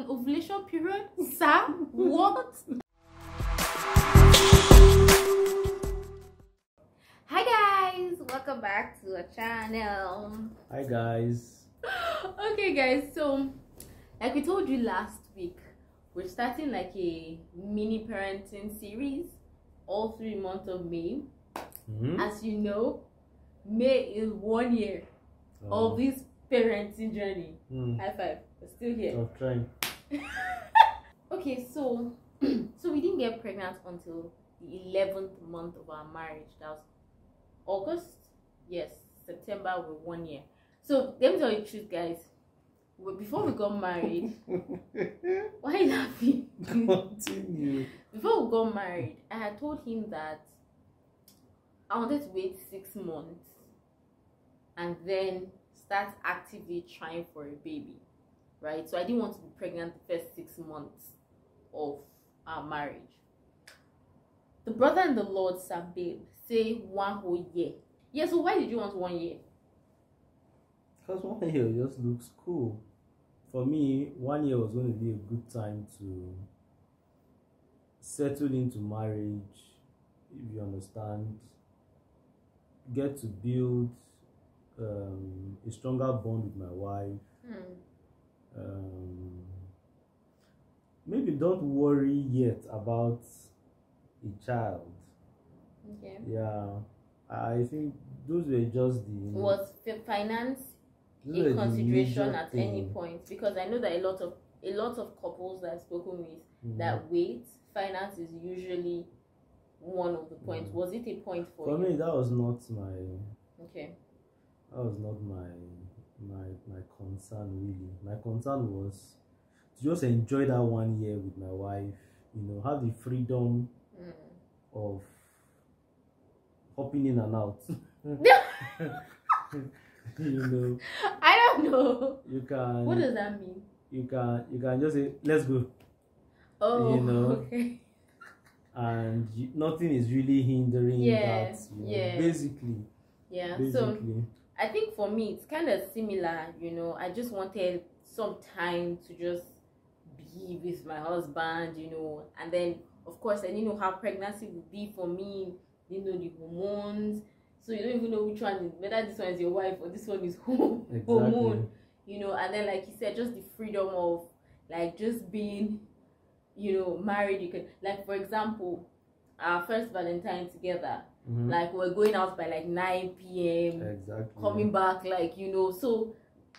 an ovulation period? Sir, what? Hi guys, welcome back to our channel. Hi guys. Okay guys, so like we told you last week, we're starting like a mini parenting series all 3 months of May. As you know, May is 1 year of this parenting journey. High five, we're still here. I'm trying. Okay, so we didn't get pregnant until the 11th month of our marriage. That was August. Yes, September we're 1 year. So let me tell you the truth, guys. Before we got married, why are you laughing? Continue. Before we got married, I had told him that I wanted to wait 6 months and then start actively trying for a baby, right? So I didn't want to be pregnant the first 6 months of our marriage. The brother in the Lord, Sir Babe, say 1 whole year. Yeah, so why did you want 1 year? Because 1 year just looks cool. For me, 1 year was going to be a good time to settle into marriage, if you understand. Get to build a stronger bond with my wife. Maybe don't worry yet about a child. Okay. Yeah, I think those were just the... Was finance a consideration at any point? Because I know that a lot of couples that I've spoken with that wait, finance is usually one of the points. Was it a point for you? For me, that was not my... Okay. That was not my concern, really. My concern was to just enjoy that 1 year with my wife, you know, have the freedom of hopping in and out. You know, I don't know. you can... What does that mean? You can just say, let's go. Oh, you know, okay. And nothing is really hindering that. You know, basically. Yeah. Basically. So I think for me it's kind of similar. You know, I just wanted some time to just be with my husband. You know, and then of course I didn't know how pregnancy would be for me. Didn't know the hormones. So you don't even know which one is, whether this one is your wife or this one is hormone, you know. And then, like you said, just the freedom of like just being, you know, married. You can, like, for example, our first Valentine together, like we're going out by like 9 p.m. Exactly. Coming back, like, you know, so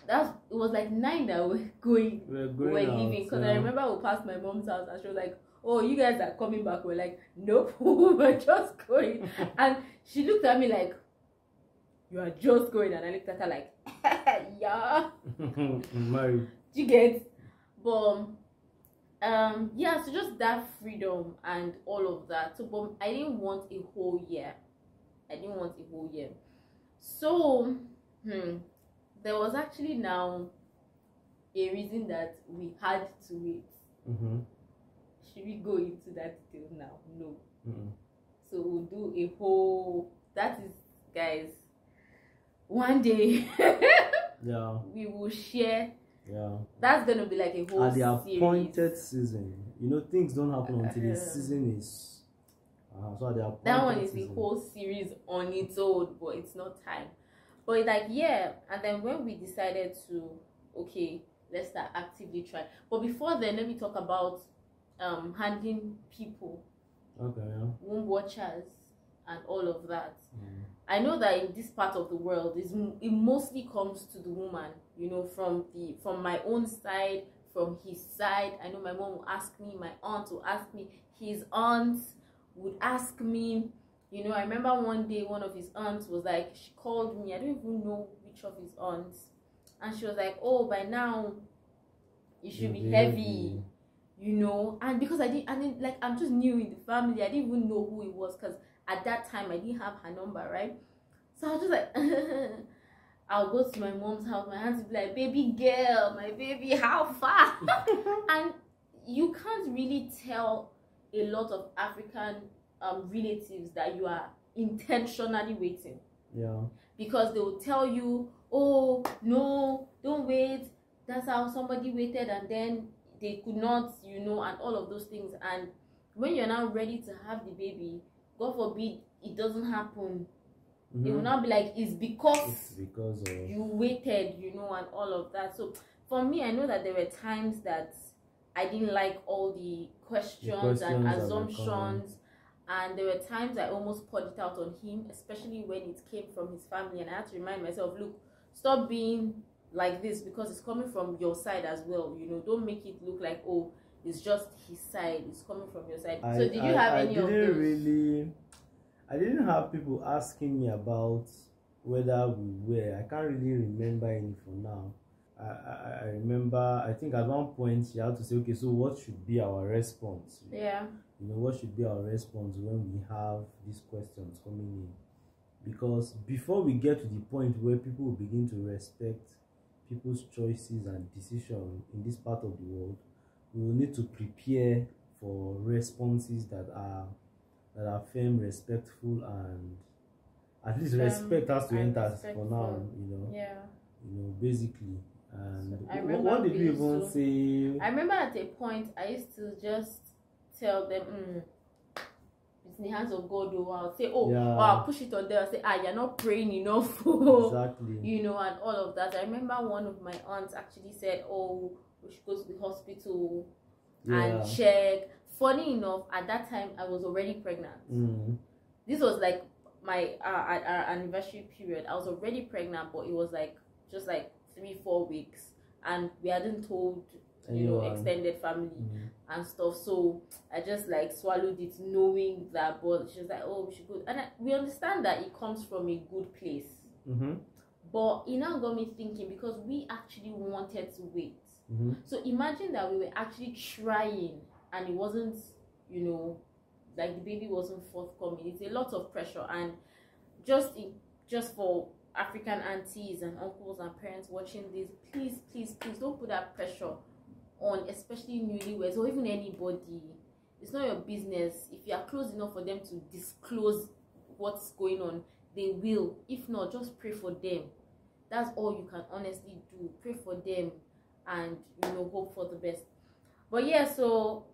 it was like 9 that we're leaving, because I remember we passed my mom's house and she was like, oh, you guys are coming back. We're like, nope, we're just going. And she looked at me like, you are just going. And I looked at her like, yeah. Married. Do you get? But yeah, so just that freedom and all of that. So but I didn't want a whole year. So there was actually now a reason that we had to wait. Should we go into that detail now? No. So we'll do a whole, that is, guys, one day we will share. That's gonna be like a whole at the appointed series. Season. You know, things don't happen until the season is so at the appointed that one is season. the whole series on its own, but it's not time. But like, yeah, and then when we decided to, okay, let's start actively trying. But before then, let me talk about handling people, womb watchers and all of that. I know that in this part of the world it mostly comes to the woman, you know, from my own side, from his side. I know my mom will ask me, my aunt will ask me, his aunts would ask me, you know. I remember one day one of his aunts was like, she called me, I don't even know which of his aunts, and she was like, oh, by now you should be heavy. You know, and because I didn't like, I'm just new in the family, I didn't even know who it was, because at that time I didn't have her number, right? So I was just like, I'll go to my mom's house, my aunt would be like, baby girl, my baby, how far? And you can't really tell a lot of African relatives that you are intentionally waiting. Because they will tell you, oh no, don't wait, that's how somebody waited and then they could not, you know, and all of those things. And when you're now ready to have the baby, God forbid it doesn't happen, it will not be like it's because of you waited, you know, and all of that. So for me, I know that there were times that I didn't like all the questions and assumptions, and there were times I almost poured it out on him, especially when it came from his family. And I had to remind myself, look, stop being like this, because it's coming from your side as well, you know. Don't make it look like, oh, it's just his side, it's coming from your side. So did you have any of those? I didn't have people asking me about whether we were. I can't really remember any for now. I remember, I think at one point she had to say, okay, so what should be our response? Yeah. You know, what should be our response when we have these questions coming in? Because before we get to the point where people will begin to respect people's choices and decisions in this part of the world, we will need to prepare for responses that are firm, respectful, and at least respect has to enter for now, you know. Yeah. You know, basically. And so what did you even say? I remember at a point I used to just tell them, it's in the hands of God. Or I'll say, or I'll push it on them and say, you're not praying enough. Exactly. You know, and all of that. I remember one of my aunts actually said, oh, we should go to the hospital and check. Funny enough, at that time I was already pregnant. This was like my our anniversary period. I was already pregnant, but it was like just like 3-4 weeks, and we hadn't told extended family and stuff. So I just like swallowed it, knowing that. But she was like, oh, we should go, and we understand that it comes from a good place. But it now got me thinking, because we actually wanted to wait. So imagine that we were actually trying and it wasn't, you know, like the baby wasn't forthcoming. It's a lot of pressure. And just for African aunties and uncles and parents watching this, please don't put that pressure on, especially newlyweds or even anybody. It's not your business. If you are close enough for them to disclose what's going on, they will. If not, just pray for them. That's all you can honestly do. Pray for them and, you know, hope for the best. But yeah, so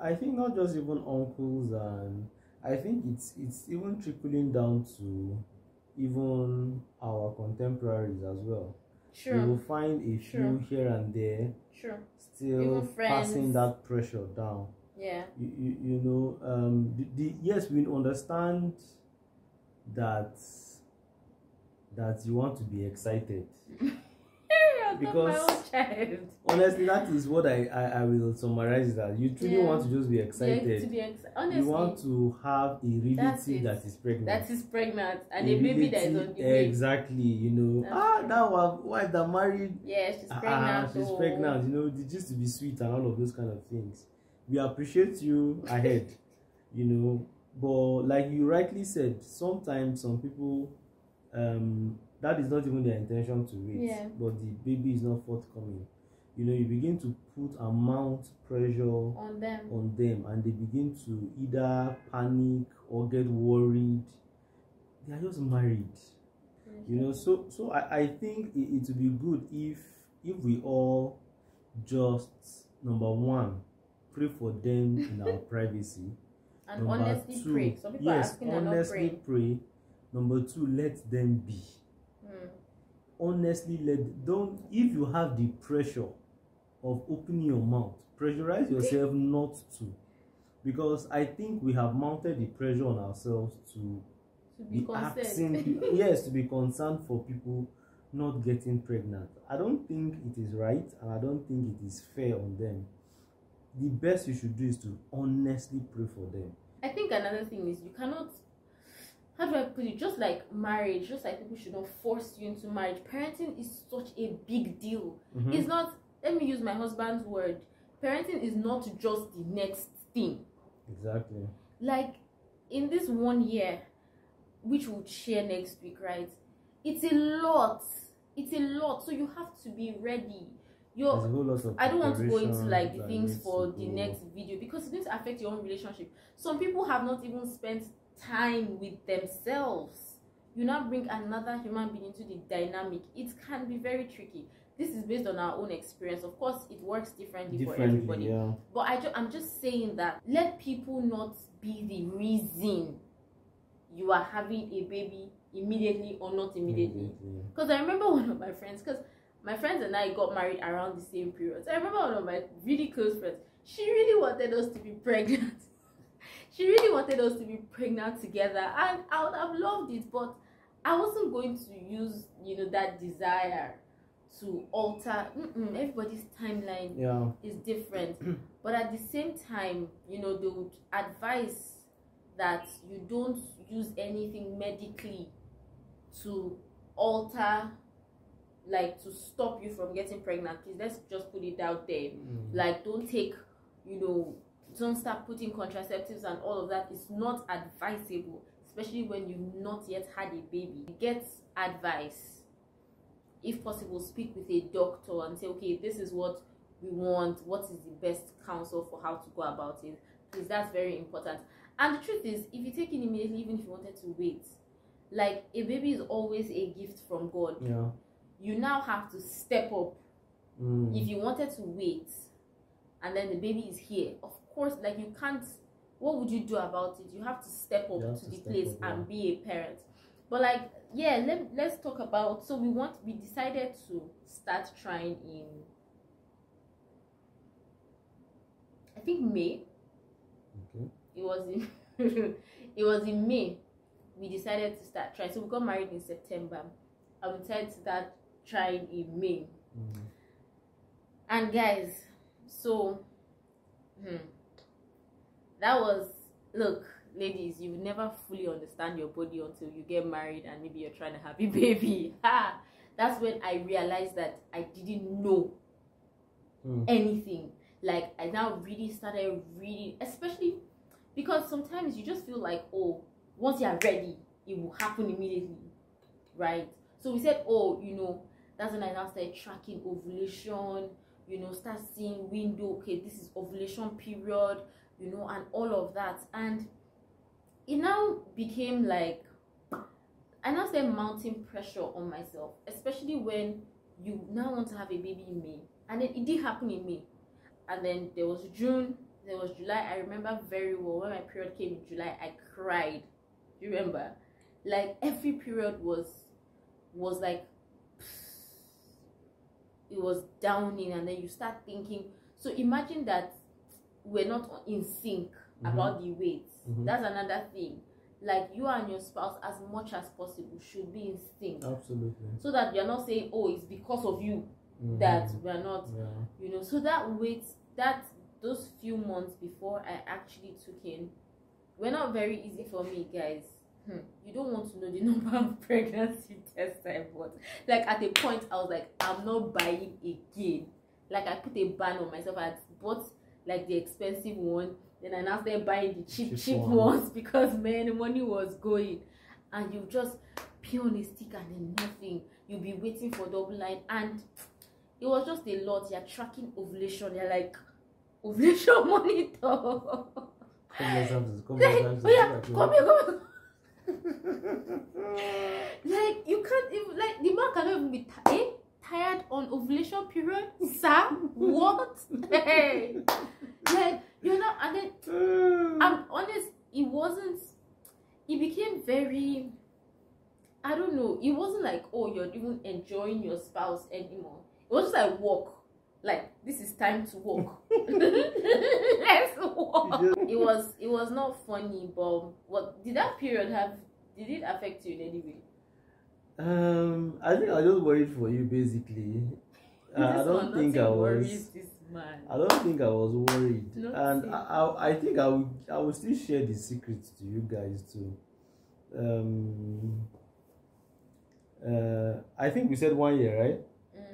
I think not just even uncles, and I think it's even trickling down to even our contemporaries as well. Sure. You will find a few here and there still passing that pressure down. Yeah. You know, yes, we understand that you want to be excited. Because honestly, that is what I will summarize, that you truly want to just be excited. Honestly, you want to have a relative that is pregnant. And a baby that is on the way. Exactly, you know. That wife that married. Yeah, she's pregnant. She's pregnant. You know, it used to be sweet and all of those kind of things. We appreciate you ahead, you know. But like you rightly said, sometimes some people that is not even their intention to wait, but the baby is not forthcoming. You know, you begin to put mount pressure on them, and they begin to either panic or get worried. They are just married, you know. So I think it would be good if we all just, number one, pray for them in our privacy, and honestly pray. Some people are asking and not praying. Pray. Number two, let them be. Honestly, if you have the pressure of opening your mouth, pressurize yourself not to, because I think we have mounted the pressure on ourselves to be asking, to be concerned for people not getting pregnant. I don't think it is right, and I don't think it is fair on them. The best you should do is to honestly pray for them. I think another thing is, you cannot, how do I put it, just like marriage, just like people should not force you into marriage, parenting is such a big deal. It's not, let me use my husband's word, parenting is not just the next thing. Exactly. Like, in this 1 year, which we'll share next week, right? It's a lot. So you have to be ready. There's a whole lot of I don't want to go into like the things for the next video, because it's going to affect your own relationship. Some people have not even spent time with themselves. You now bring another human being into the dynamic. It can be very tricky. this is based on our own experience. Of course, it works differently for everybody. Yeah. But I'm just saying that let people not be the reason you are having a baby immediately or not immediately. Because I remember one of my friends, because my friends and I got married around the same period. So I remember one of my really close friends, she really wanted us to be pregnant. She really wanted us to be pregnant together, and I would have loved it, but I wasn't going to use, that desire to alter. Everybody's timeline is different. But at the same time, they would advise that you don't use anything medically to alter, like to stop you from getting pregnant. Please, let's just put it out there. Like, don't take, don't start putting contraceptives and all of that. It's not advisable, especially when you've not yet had a baby. Get advice. If possible, speak with a doctor and say, okay, this is what we want. What is the best counsel for how to go about it? Because that's very important. And the truth is, if you take it immediately, even if you wanted to wait, like, a baby is always a gift from God. Yeah. You now have to step up. If you wanted to wait and then the baby is here, of course, like, you can't, what would you do about it? You have to step up to the place and be a parent. But like, yeah, let's talk about, so we decided to start trying in, I think, May. Okay. It was in May we decided to start trying. So we got married in September and we decided to start trying in May. And guys, so that was, look, ladies, you never fully understand your body until you get married and maybe you're trying to have a baby. That's when I realized that I didn't know anything. Like, I now really started reading, especially because sometimes you just feel like, oh, once you're ready, it will happen immediately, right? So we said, oh, that's when I now started tracking ovulation, start seeing window, okay, this is ovulation period, and all of that. And it now became like, I now started mounting pressure on myself, especially when you now want to have a baby in May. And then it did happen in May. And then there was June, there was July. I remember very well when my period came in July, I cried. Do you remember? Like, every period was like, it was downing, and then you start thinking. So imagine that we're not in sync about the weight. That's another thing. Like, you and your spouse, as much as possible, should be in sync. Absolutely. So that you're not saying, oh, it's because of you that we're not, So that weight, those few months before I actually took in, were not very easy for me, guys. You don't want to know the number of pregnancy tests I bought. Like, at a point, I was like, I'm not buying again. Like, I put a ban on myself. I bought, like, the expensive one. Then I now started buying the cheap ones because, man, the money was going. And you just pee on a stick and then nothing. You'll be waiting for double line. And it was just a lot. You're tracking ovulation. You're like, ovulation monitor. Come here. Like, you can't even, like, the man cannot even be tired on ovulation period, sir. What? Hey, like, and then I'm honest, it became very, I don't know, it wasn't like, oh, you're even enjoying your spouse anymore. It was just like, walk. Like, this is time to walk. Let's walk. It was not funny, but what did that period did it affect you in any way? I think I just worried for you, basically. I don't think I was. I don't think I was worried, and I think I will still share the secrets to you guys too. I think we said 1 year, right?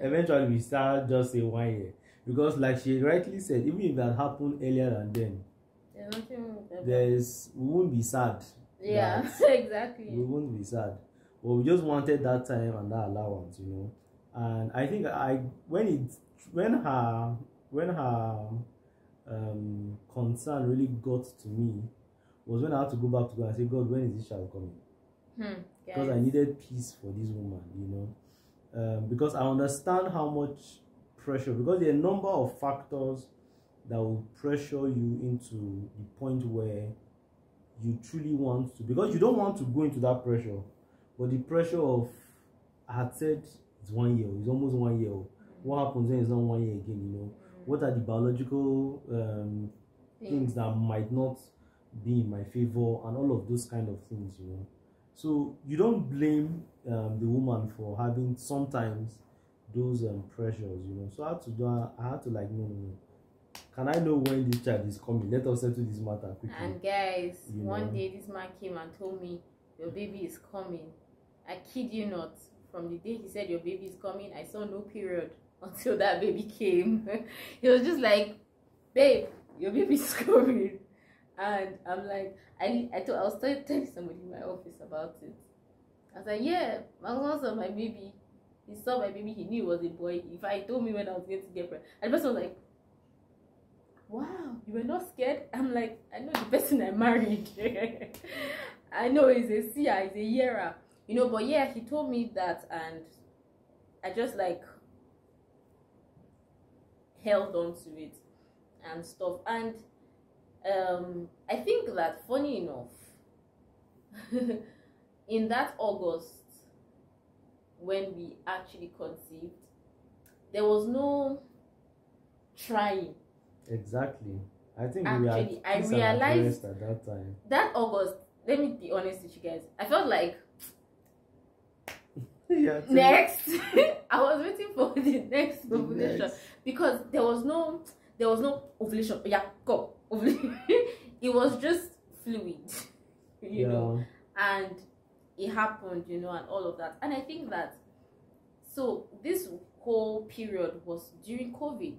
Eventually we start just say 1 year, because like she rightly said, even if that happened earlier than then, we won't be sad. Yeah, exactly. We won't be sad, but we just wanted that time and that allowance, And I think when her concern really got to me was when I had to go back to God and say, God, when is this child coming? Because I needed peace for this woman, because I understand how much pressure, because there are a number of factors that will pressure you into the point where you truly want to, because you don't want to go into that pressure, but the pressure of, I had said it's 1 year, it's almost 1 year. What happens when it's not 1 year again? What are the biological things that might not be in my favor, and all of those kind of things, So you don't blame the woman for having sometimes those pressures, So I had to like, no. Can I know when this child is coming? Let us settle this matter quickly. And guys, one day this man came and told me, your baby is coming. I kid you not. From the day he said your baby is coming, I saw no period until that baby came. He was just like, babe, your baby is coming. And I'm like, I was telling somebody in my office about it. I was like, yeah, my husband saw my baby. He saw my baby, he knew it was a boy. If I told me when I was going to get pregnant, and the person was like, wow, you were not scared? I'm like, I know the person I married. I know he's a seer, he's a hearer. But yeah, he told me that, and I just like held on to it and stuff. And I think that, funny enough, in that August, when we actually conceived, there was no trying. Exactly. I think actually, I realized at that time. That August, let me be honest with you guys, I felt like next. I was waiting for the next ovulation because there was no ovulation. Yeah, go ovulation. It was just fluid, you know, and it happened, and all of that. And I think that, so this whole period was during COVID.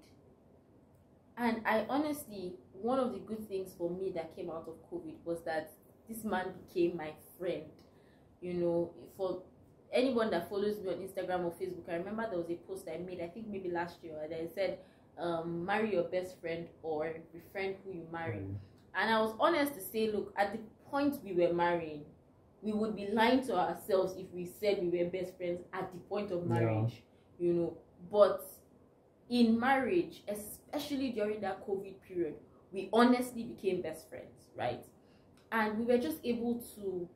And I honestly, one of the good things for me that came out of COVID was that this man became my friend. For anyone that follows me on Instagram or Facebook, I remember there was a post I made, I think maybe last year, that I said, marry your best friend or befriend who you marry. And I was honest to say, look, at the point we were marrying, we would be lying to ourselves if we said we were best friends at the point of marriage, But in marriage, especially during that COVID period, we honestly became best friends, right? And we were just able to,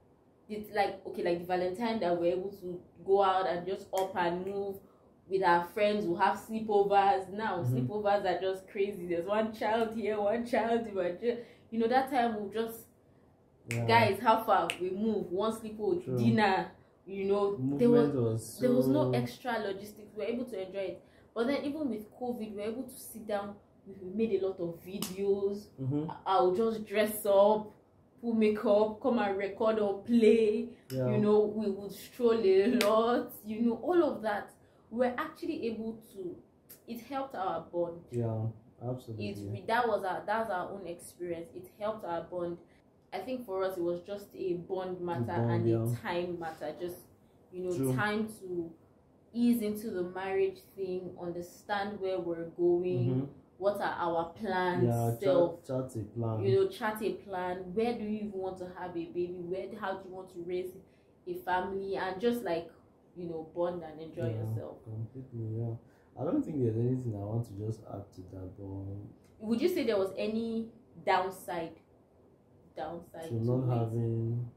it's like the Valentine that we're able to go out and just up and move with our friends. We'll have sleepovers. Now sleepovers are just crazy. There's one child here, one child here. That time we'll just, guys, how far we move, one sleepover, dinner. There was no extra logistics. We were able to enjoy it. But then even with COVID, we were able to sit down. We made a lot of videos. I'll just dress up, put makeup, come and record or play. We would stroll a lot. All of that. We were actually able to. It helped our bond. Yeah, absolutely. That was our own experience. It helped our bond. I think for us it was just a bond matter and a time matter. Just time to ease into the marriage thing, understand where we're going, what are our plans, chart a plan. Chart a plan. Where do you even want to have a baby? How do you want to raise a family? And just like, bond and enjoy yourself. Completely, yeah. I don't think there's anything I want to just add to that, but would you say there was any downside to not having,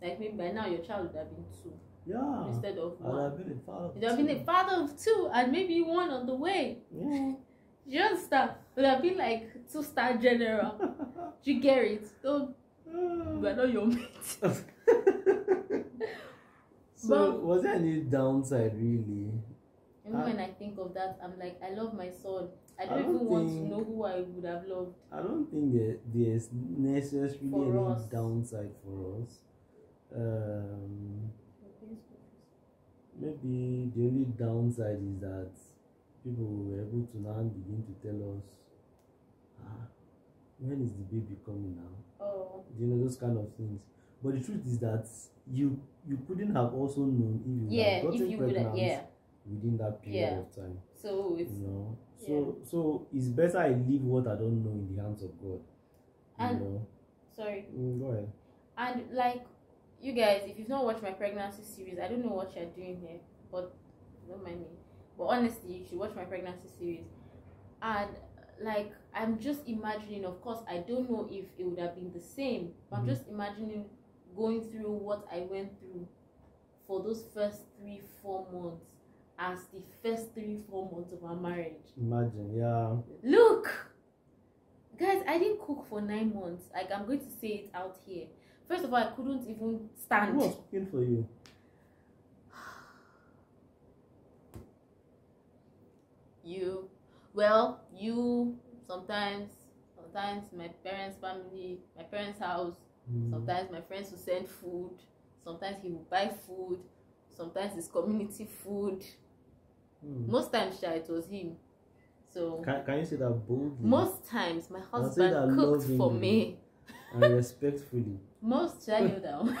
like, maybe by now your child would have been 2? Yeah. Instead of 1. I'd have been a father. You'd have been a father of 2 and maybe 1 on the way. Yeah. Just would have been like 2-star general. Do you get it? We're not your mates. So was there any downside really? When I think of that, I'm like, I love my son. I don't even want to know who I would have loved. I don't think there's necessarily any downside for us. Maybe the only downside is that people were able to now begin to tell us, when is the baby coming now? Oh. Those kind of things. But the truth is that you couldn't have also known if you had gotten pregnant within that period of time. So it's so it's better I leave what I don't know in the hands of God. Sorry. Go ahead. And like, you guys, if you've not watched my pregnancy series, I don't know what you're doing here, but don't mind me. But honestly, you should watch my pregnancy series. And like, I'm just imagining, of course, I don't know if it would have been the same, but I'm just imagining going through what I went through for those first 3-4 months as the first 3-4 months of our marriage. Imagine, yeah. Look, guys, I didn't cook for 9 months. Like, I'm going to say it out here. First of all, I couldn't even stand. Who was cooking for you? You. Well, you. Sometimes my parents' family, my parents' house. Sometimes my friends will send food. Sometimes he will buy food. Sometimes it's community food. Most times, it was him. So can you say that boldly? Most times, my husband cooked for me. And respectfully. Most, I know that.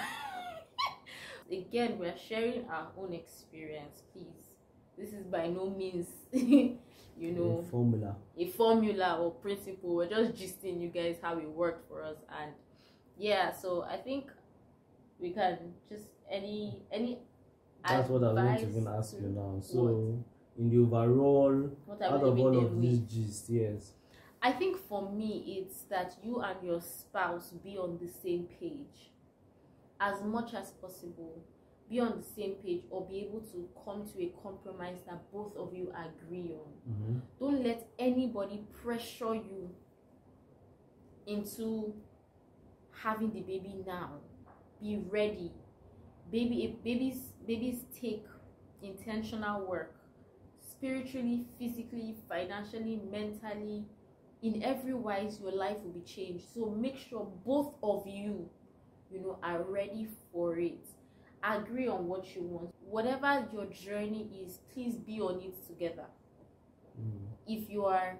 Again, we are sharing our own experience, please. This is by no means, you know, a formula or principle. We're just gisting you guys how it worked for us. And yeah, so I think we can just any that's what I want to even ask you now. So in the overall, out of all of these gist, yes, I think for me it's that you and your spouse be on the same page as much as possible. Be on the same page, or be able to come to a compromise that both of you agree on. Don't let anybody pressure you into having the baby now. Be ready. Babies take intentional work, spiritually, physically, financially, mentally. In every wise, your life will be changed. So make sure both of you, are ready for it. Agree on what you want. Whatever your journey is, please be on it together. If you are,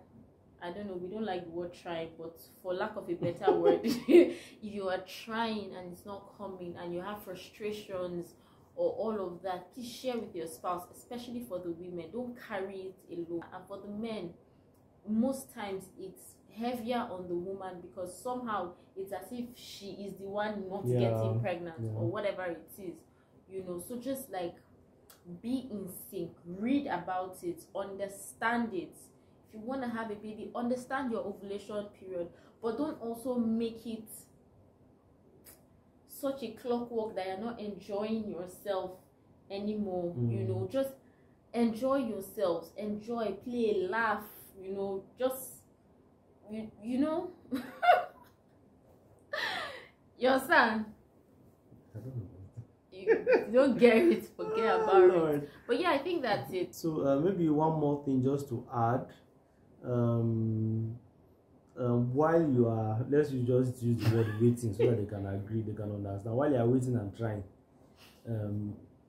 I don't know, we don't like the word trying, but for lack of a better word, if you are trying and it's not coming and you have frustrations or all of that, please share with your spouse, especially for the women. Don't carry it alone. And for the men, most times it's heavier on the woman, because somehow it's as if she is the one not getting pregnant or whatever it is, so just like be in sync, read about it, understand it. If you want to have a baby, understand your ovulation period, but don't also make it such a clockwork that you're not enjoying yourself anymore. Just enjoy yourselves, enjoy, play, laugh, just your son, I don't know. You don't get it, forget about it. But yeah, I think that's it. So maybe one more thing just to add. While you are, let's just use the word waiting so that they can agree, they can understand. While you are waiting and trying,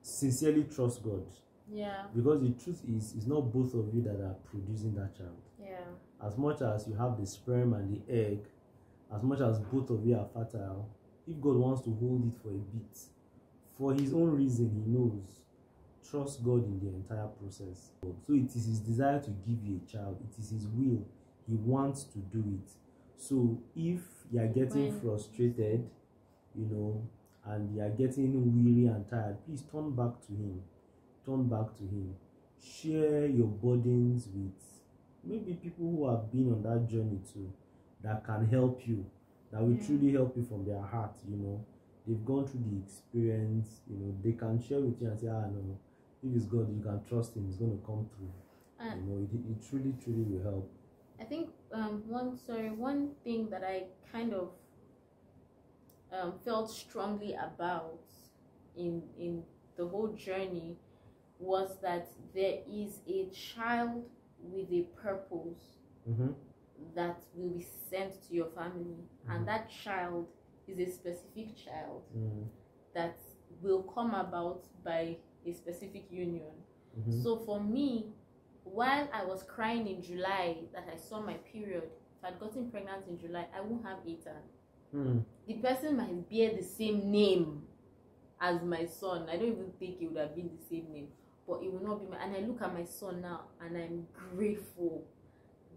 sincerely trust God. Yeah. Because the truth is, it's not both of you that are producing that child. Yeah. As much as you have the sperm and the egg, as much as both of you are fertile, if God wants to hold it for a bit, for his own reason, he knows. Trust God in the entire process. So it is his desire to give you a child. It is his will. He wants to do it. So if you are getting frustrated, and you are getting weary and tired, please turn back to him. Turn back to him. Share your burdens with maybe people who have been on that journey too, that can help you, that will truly help you from their heart. They've gone through the experience. They can share with you and say, no, if it's God, you can trust him, he's going to come through. It truly will help. I think one thing that I kind of felt strongly about in the whole journey was that there is a child with a purpose that will be sent to your family, and that child is a specific child that will come about by a specific union. So for me, while I was crying in July that I saw my period, if I'd gotten pregnant in July, I won't have Ethan. The person might bear the same name as my son. I don't even think it would have been the same name, but it will not be my. And I look at my son now and I'm grateful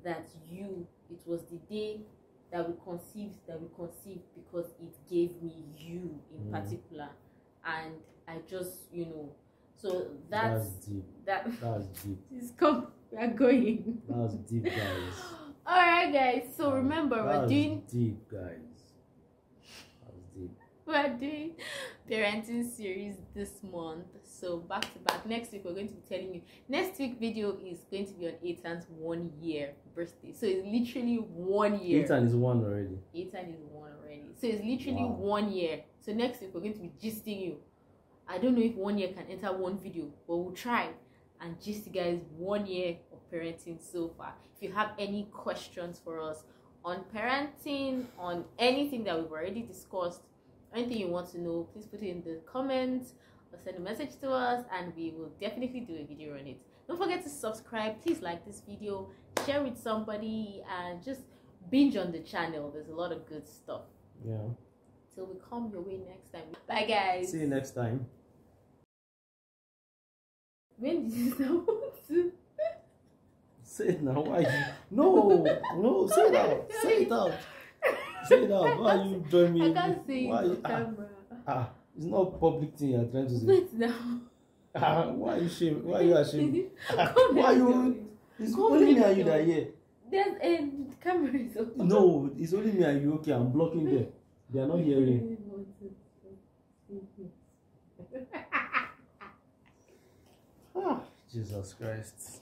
that it was the day that we conceived because it gave me you in particular. And I just, So That's deep. that. That's deep. Please come. We are going. That's deep, guys. All right, guys. So remember, we're doing deep, guys. That's deep. We're doing parenting series this month, so back to back. Next week we're going to be telling you. Next week video is going to be on Ethan's 1 year birthday. So it's literally 1 year. Ethan is 1 already. Ethan is 1 already. So it's literally Wow. 1 year. So next week we're going to be gisting you. I don't know if 1 year can enter one video, but we'll try and gist you guys 1 year of parenting so far. If you have any questions for us on parenting, on anything that we've already discussed, anything you want to know, please put it in the comments or send a message to us and we will definitely do a video on it. Don't forget to subscribe. Please like this video, share with somebody, and just binge on the channel. There's a lot of good stuff. Yeah. Till we come your way next time. Bye, guys. See you next time. When did you start to? Say it now. Why? No. Say it out. Say it out. Say it out. Why are you joining me? I can't say it on camera. It's not public thing you're trying to say. Wait now. Why are you ashamed? Why are you ashamed? Come Why down, you? It's only me and you that are here. There's a camera is open. No, it's only me and you. Okay, I'm blocking them. They are not hearing. Jesus Christ.